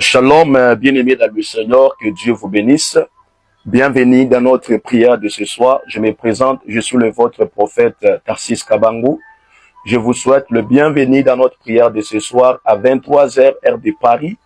Shalom, bien-aimés dans le Seigneur, que Dieu vous bénisse. Bienvenue dans notre prière de ce soir. Je me présente, je suis votre prophète Tarsis Kabangou. Je vous souhaite le bienvenu dans notre prière de ce soir à 23h, heure de Paris.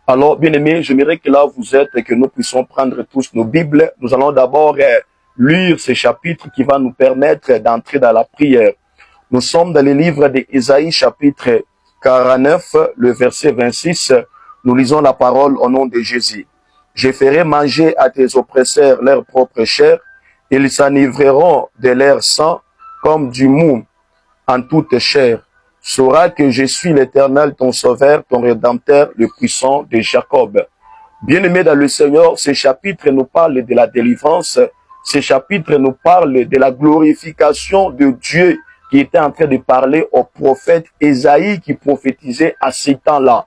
Alors, bien-aimés, j'aimerais que là où vous êtes et que nous puissions prendre tous nos Bibles. Nous allons d'abord lire ce chapitre qui va nous permettre d'entrer dans la prière. Nous sommes dans le livre d'Ésaïe, chapitre 49, le verset 26. Nous lisons la parole au nom de Jésus. Je ferai manger à tes oppresseurs leur propre chair. Ils s'enivreront de leur sang comme du mou en toute chair. Sauras que je suis l'Éternel, ton sauveur, ton rédempteur, le puissant de Jacob. Bien-aimés dans le Seigneur, ce chapitre nous parle de la délivrance. Ce chapitre nous parle de la glorification de Dieu qui était en train de parler au prophète Ésaïe qui prophétisait à ces temps-là.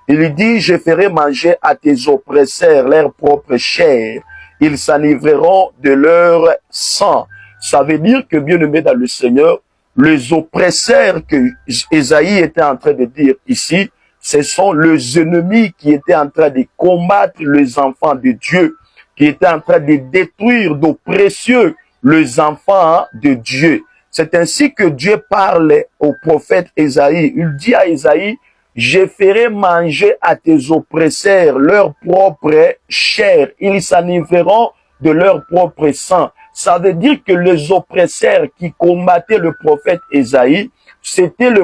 Il dit, je ferai manger à tes oppresseurs leur propre chair. Ils s'enivreront de leur sang. Ça veut dire que, bien-aimés dans le Seigneur, les oppresseurs que Ésaïe était en train de dire ici, ce sont les ennemis qui étaient en train de combattre les enfants de Dieu, qui étaient en train de détruire de précieux les enfants de Dieu. C'est ainsi que Dieu parle au prophète Ésaïe. Il dit à Ésaïe, je ferai manger à tes oppresseurs leur propre chair. Ils s'enivreront de leur propre sang. Ça veut dire que les oppresseurs qui combattaient le prophète Ésaïe, c'était les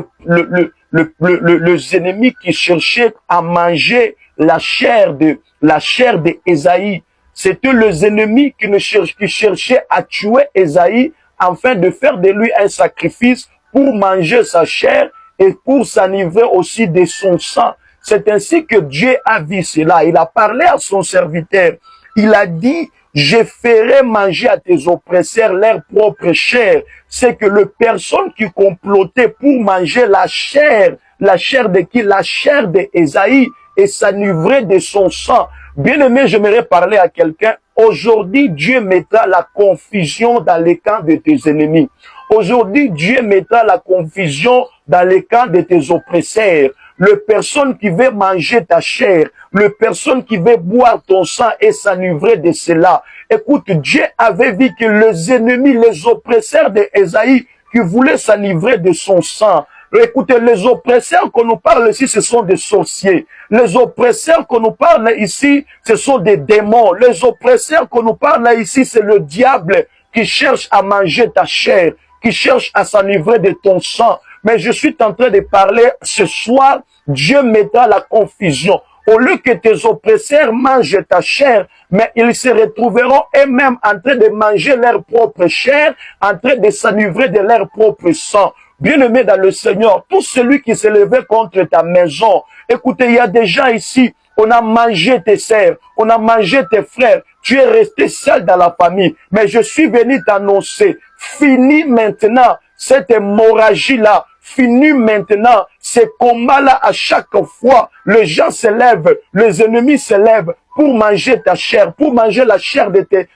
ennemis qui cherchaient à manger la chair d'Ésaïe. C'était les ennemis qui cherchaient à tuer Ésaïe afin de faire de lui un sacrifice pour manger sa chair et pour s'enivrer aussi de son sang. C'est ainsi que Dieu a vu cela. Il a parlé à son serviteur. Il a dit, je ferai manger à tes oppresseurs leur propre chair. C'est que les personnes qui complotaient pour manger la chair de qui? La chair d'Ésaïe et s'enivrer de son sang. Bien-aimé, j'aimerais parler à quelqu'un. Aujourd'hui, Dieu mettra la confusion dans les camps de tes ennemis. Aujourd'hui, Dieu mettra la confusion dans les camps de tes oppresseurs. Le personne qui veut manger ta chair, le personne qui veut boire ton sang et s'enivrer de cela. Écoute, Dieu avait vu que les ennemis, les oppresseurs d'Ésaïe, qui voulaient s'enivrer de son sang. Écoutez, les oppresseurs qu'on nous parle ici, ce sont des sorciers. Les oppresseurs qu'on nous parle ici, ce sont des démons. Les oppresseurs qu'on nous parle ici, c'est le diable qui cherche à manger ta chair, qui cherche à s'enivrer de ton sang. Mais je suis en train de parler ce soir, Dieu mettra la confusion. Au lieu que tes oppresseurs mangent ta chair, mais ils se retrouveront eux-mêmes en train de manger leur propre chair, en train de s'enivrer de leur propre sang. Bien-aimé dans le Seigneur, tout celui qui s'est levé contre ta maison, écoutez, il y a des gens ici, on a mangé tes sœurs, on a mangé tes frères, tu es resté seul dans la famille, mais je suis venu t'annoncer, fini maintenant cette hémorragie-là, fini maintenant ces combats-là. À chaque fois, les gens se lèvent, les ennemis se lèvent pour manger ta chair, pour manger la chair de tes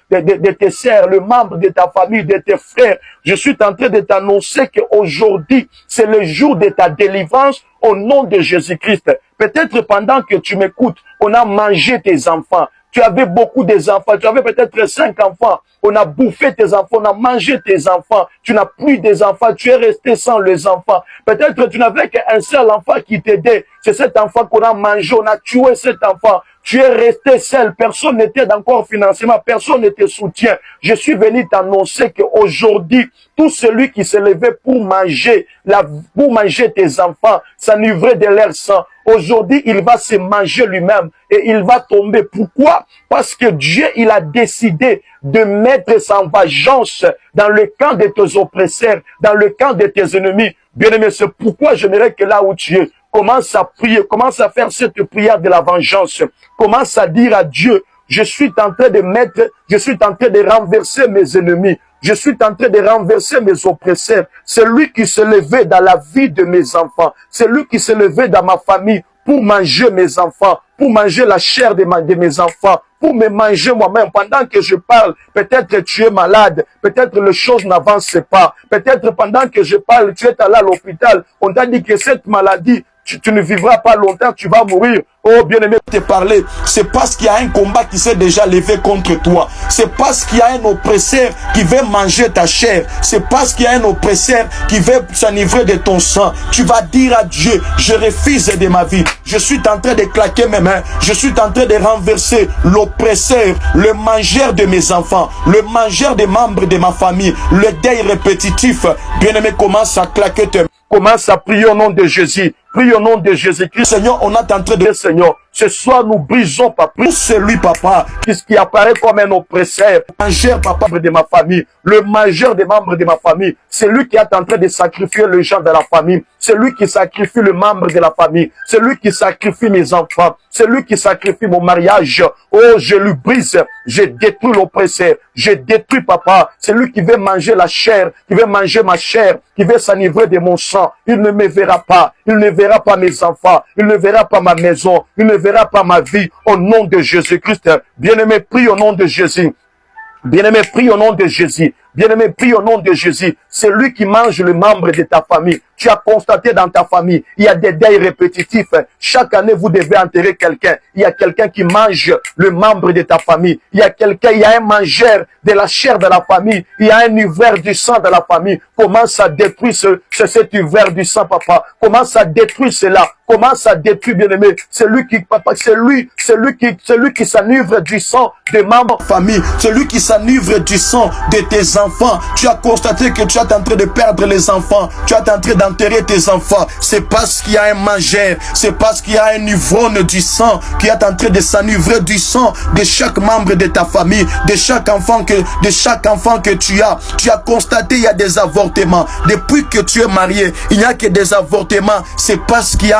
sœurs, le membre de ta famille, de tes frères. Je suis en train de t'annoncer qu'aujourd'hui, c'est le jour de ta délivrance au nom de Jésus-Christ. Peut-être pendant que tu m'écoutes, on a mangé tes enfants. Tu avais beaucoup des enfants, tu avais peut-être 5 enfants. On a bouffé tes enfants, on a mangé tes enfants. Tu n'as plus des enfants, tu es resté sans les enfants. Peut-être tu n'avais qu'un seul enfant qui t'aidait. C'est cet enfant qu'on a mangé, on a tué cet enfant. Tu es resté seul, personne n'était encore financement, personne ne te soutient. Je suis venu t'annoncer qu'aujourd'hui, tout celui qui s'est levé pour manger tes enfants, s'enivrer de leur sang, aujourd'hui, il va se manger lui-même et il va tomber. Pourquoi? Parce que Dieu, il a décidé de mettre sa vengeance dans le camp de tes oppresseurs, dans le camp de tes ennemis. Bien-aimé, c'est pourquoi j'aimerais que là où tu es, commence à prier, commence à faire cette prière de la vengeance. Commence à dire à Dieu, je suis en train de renverser mes ennemis. Je suis en train de renverser mes oppresseurs. C'est lui qui s'est levé dans la vie de mes enfants. C'est lui qui s'est levé dans ma famille pour manger mes enfants, pour manger la chair de mes enfants, pour me manger moi-même. Pendant que je parle, peut-être tu es malade, peut-être les choses n'avancent pas. Peut-être pendant que je parle, tu es allé à l'hôpital, on t'a dit que cette maladie, tu ne vivras pas longtemps, tu vas mourir. Oh bien-aimé, te parler, c'est parce qu'il y a un combat qui s'est déjà levé contre toi. C'est parce qu'il y a un oppresseur qui veut manger ta chair. C'est parce qu'il y a un oppresseur qui veut s'enivrer de ton sang. Tu vas dire à Dieu, je refuse de ma vie. Je suis en train de claquer mes mains. Je suis en train de renverser l'oppresseur, le mangeur de mes enfants, le mangeur des membres de ma famille, le deuil répétitif. Bien-aimé, commence à claquer tes mains. Commence à prier au nom de Jésus. Prie au nom de Jésus-Christ. Seigneur, on est en train de dire, Seigneur, ce soir nous brisons, papa. Pour celui, papa, qui apparaît comme un oppresseur, le mangeur, papa, de ma famille, le mangeur des membres de ma famille, c'est lui qui est en train de sacrifier les gens de la famille, c'est lui qui sacrifie le membre de la famille, c'est lui qui sacrifie mes enfants, c'est lui qui sacrifie mon mariage. Oh, je lui brise, je détruis l'oppresseur, je détruis, papa, c'est lui qui veut manger la chair, qui veut manger ma chair, qui veut s'enivrer de mon sang. Il ne me verra pas, il ne verra pas mes enfants, il ne verra pas ma maison, il ne verra pas ma vie. Au nom de Jésus-Christ, bien-aimé, prie au nom de Jésus. Bien-aimé, prie au nom de Jésus. Bien-aimé, prie au nom de Jésus. C'est lui qui mange le membre de ta famille. Tu as constaté dans ta famille, il y a des deuils répétitifs. Chaque année, vous devez enterrer quelqu'un. Il y a quelqu'un qui mange le membre de ta famille. Il y a quelqu'un, il y a un mangeur de la chair de la famille. Il y a un ivraire du sang de la famille. Commence à détruire cet ivraire du sang, papa. Commence à détruire cela. Commence à détruire, bien-aimé. C'est lui qui, papa, c'est lui qui s'enivre du sang des membres de la famille. Celui qui s'enivre du sang de tes enfants. Tu as constaté que tu es en train de perdre les enfants. Tu es en train d'enterrer tes enfants. C'est parce qu'il y a un mangeur. C'est parce qu'il y a un ivrogne du sang qui est en train de s'enivrer du sang de chaque membre de ta famille, de chaque enfant que tu as. Tu as constaté il y a des avortements. Depuis que tu es marié, il n'y a que des avortements. C'est parce qu'il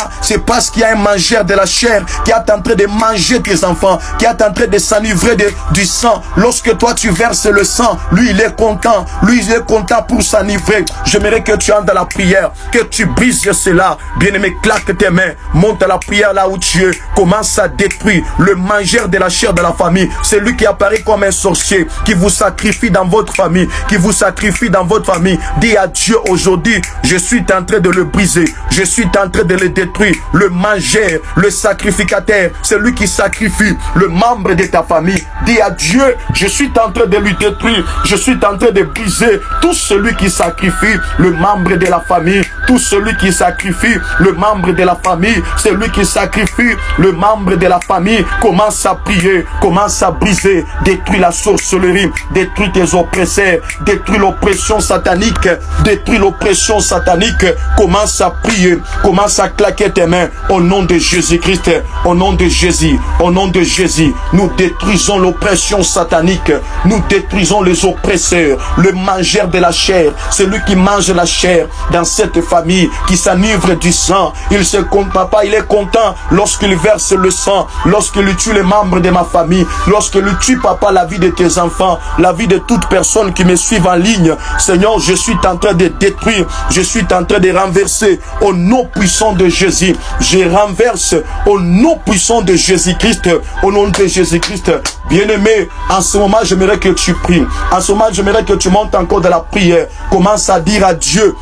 y a un mangeur de la chair qui est en train de manger tes enfants, qui est en train de s'enivrer du sang. Lorsque toi tu verses le sang, lui il est content. Lui il est content pour s'enivrer. J'aimerais que tu entres dans la prière, que tu brises cela. Bien-aimé, claque tes mains, monte à la prière là où tu es. Commence à détruire le mangeur de la chair de la famille. C'est lui qui apparaît comme un sorcier, qui vous sacrifie dans votre famille, qui vous sacrifie dans votre famille. Dis à Dieu aujourd'hui, je suis en train de le briser, je suis en train de le détruire. Le mangeur, le sacrificateur, c'est lui qui sacrifie le membre de ta famille. Dis à Dieu, je suis en train de lui détruire, je suis en train de briser tout celui qui sacrifie le membre de la famille, tout celui qui sacrifie le membre de la famille, c'est lui qui sacrifie le membre de la famille. Commence à prier, commence à briser, détruis la sorcellerie, détruis tes oppresseurs, détruis l'oppression satanique, détruis l'oppression satanique. Commence à prier, commence à claquer tes mains au nom de Jésus-Christ, au nom de Jésus, au nom de Jésus. Nous détruisons l'oppression satanique, nous détruisons les oppresseurs, le mangeur de la chair, celui qui mange la chair dans cette famille, qui s'enivre du sang. Il se compte, papa, il est content lorsqu'il verse le sang, lorsqu'il tue les membres de ma famille, lorsqu'il tue, papa, la vie de tes enfants, la vie de toute personne qui me suit en ligne. Seigneur, je suis en train de détruire, je suis en train de renverser au nom puissant de Jésus. Je renverse au nom puissant de Jésus-Christ, au nom de Jésus-Christ. Bien-aimé, en ce moment, j'aimerais que tu pries. En ce moment, j'aimerais que tu montes encore de la prière. Commence à dire à Dieu,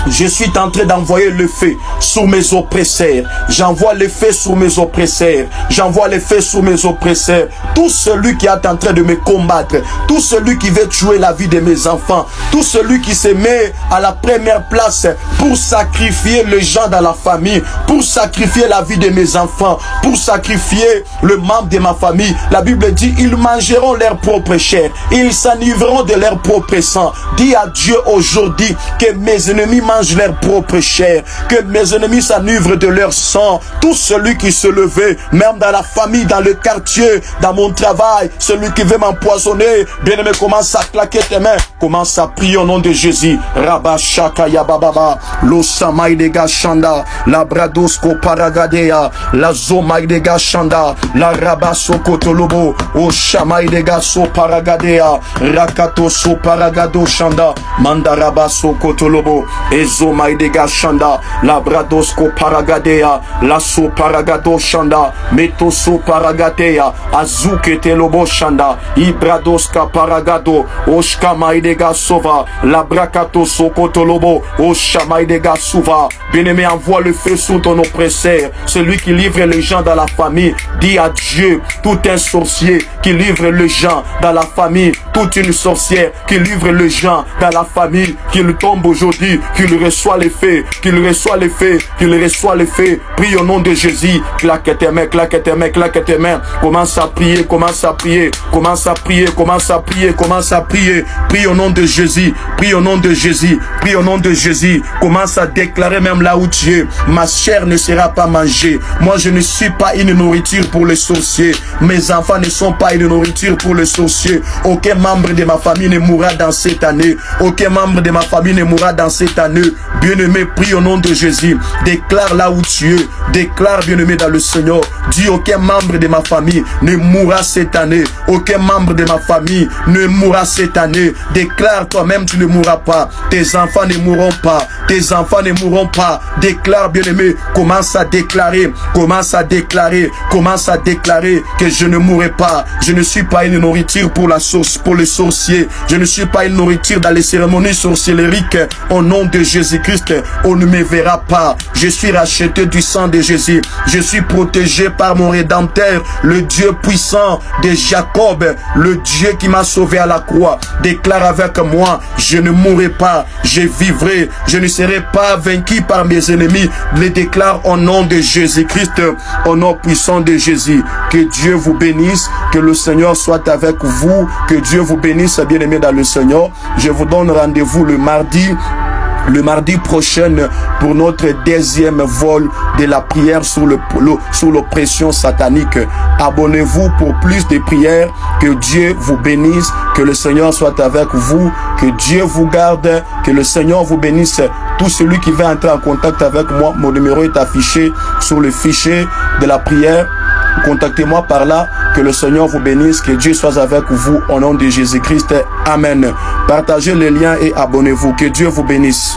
je suis en train d'envoyer le feu sur mes oppresseurs. J'envoie le feu sur mes oppresseurs. J'envoie le feu sur mes oppresseurs. Tout celui qui est en train de me combattre, tout celui qui veut tuer la vie de mes enfants, tout celui qui se met à la première place pour sacrifier les gens dans la famille, pour sacrifier la vie de mes enfants, pour sacrifier le membre de ma famille. La Bible dit, ils mangeront leur propre chair, ils s'enivreront de leur propre sang. Dis à Dieu aujourd'hui que mes ennemis mangent leur propre chair, que mes ennemis s'enivrent de leur sang. Tout celui qui se levait, même dans la famille, dans le quartier, dans mon travail, celui qui veut m'empoisonner, bien-aimé, commence à claquer tes mains, commence à prier au nom de Jésus. Rabba Shaka Yababa, lo Samay de Gashanda, la Bradosko Paragadea, la Zomay de Gashanda, la Rabaso Kotolobo, o Shamay de Gaso Paragadea, Rakato So Paragado Shanda, Mandarabaso Kotolobo, Ezomay de Gashanda, la Bradosko Paragadea, la So Paragado Shanda, Metoso Paragatea, Azuke Telobo Shanda, Ibradoska Paragado, Oshkamay dégâts sauva, la brakato sokotolobo, oh Shamaï dégâts sauva. Bien-aimé, envoie le feu sur ton oppresseur, celui qui livre les gens dans la famille. Dis à Dieu, tout un sorcier qui livre les gens dans la famille, toute une sorcière qui livre les gens dans la famille, qu'il tombe aujourd'hui, qu'il reçoit les faits, qu'il reçoit les faits, qu'il reçoit les faits. Prie au nom de Jésus, claque tes mains, claque tes mains, claque tes mains. Commence à prier, commence à prier, commence à prier, commence à prier, commence à prier. Prie au nom de Jésus, prie au nom de Jésus, prie au nom de Jésus. Commence à déclarer même là où tu es, ma chair ne sera pas mangée. Moi je ne suis pas une nourriture pour les sorciers. Mes enfants ne sont pas une nourriture pour les sorciers. Aucun membre de ma famille ne mourra dans cette année. Aucun membre de ma famille ne mourra dans cette année. Bien-aimé, prie au nom de Jésus. Déclare là où tu es. Déclare, bien-aimé, dans le Seigneur. Dis, aucun membre de ma famille ne mourra cette année. Aucun membre de ma famille ne mourra cette année. Déclare toi-même, tu ne mourras pas. Tes enfants ne mourront pas. Tes enfants ne mourront pas. Déclare, bien-aimé. Commence à déclarer. Commence à déclarer. Commence à déclarer que je ne mourrai pas. Je ne suis pas une nourriture pour la sauce, pour les sorciers. Je ne suis pas une nourriture dans les cérémonies sorcellériques. Au nom de Jésus-Christ, on ne me verra pas. Je suis racheté du sang de Jésus. Je suis protégé par mon Rédempteur, le Dieu puissant de Jacob, le Dieu qui m'a sauvé à la croix. Déclare avec moi, je ne mourrai pas, je vivrai, je ne serai pas vaincu par mes ennemis. Le déclare au nom de Jésus-Christ, au nom puissant de Jésus. Que Dieu vous bénisse, que le Seigneur soit avec vous, que Dieu vous bénisse, bien-aimés dans le Seigneur. Je vous donne rendez-vous le mardi prochain pour notre deuxième vol de la prière sur l'oppression satanique. Abonnez-vous pour plus de prières. Que Dieu vous bénisse, que le Seigneur soit avec vous, que Dieu vous garde, que le Seigneur vous bénisse. Tout celui qui veut entrer en contact avec moi, mon numéro est affiché sur le fichier de la prière. Contactez-moi par là. Que le Seigneur vous bénisse, que Dieu soit avec vous au nom de Jésus-Christ. Amen. Partagez les liens et abonnez-vous. Que Dieu vous bénisse.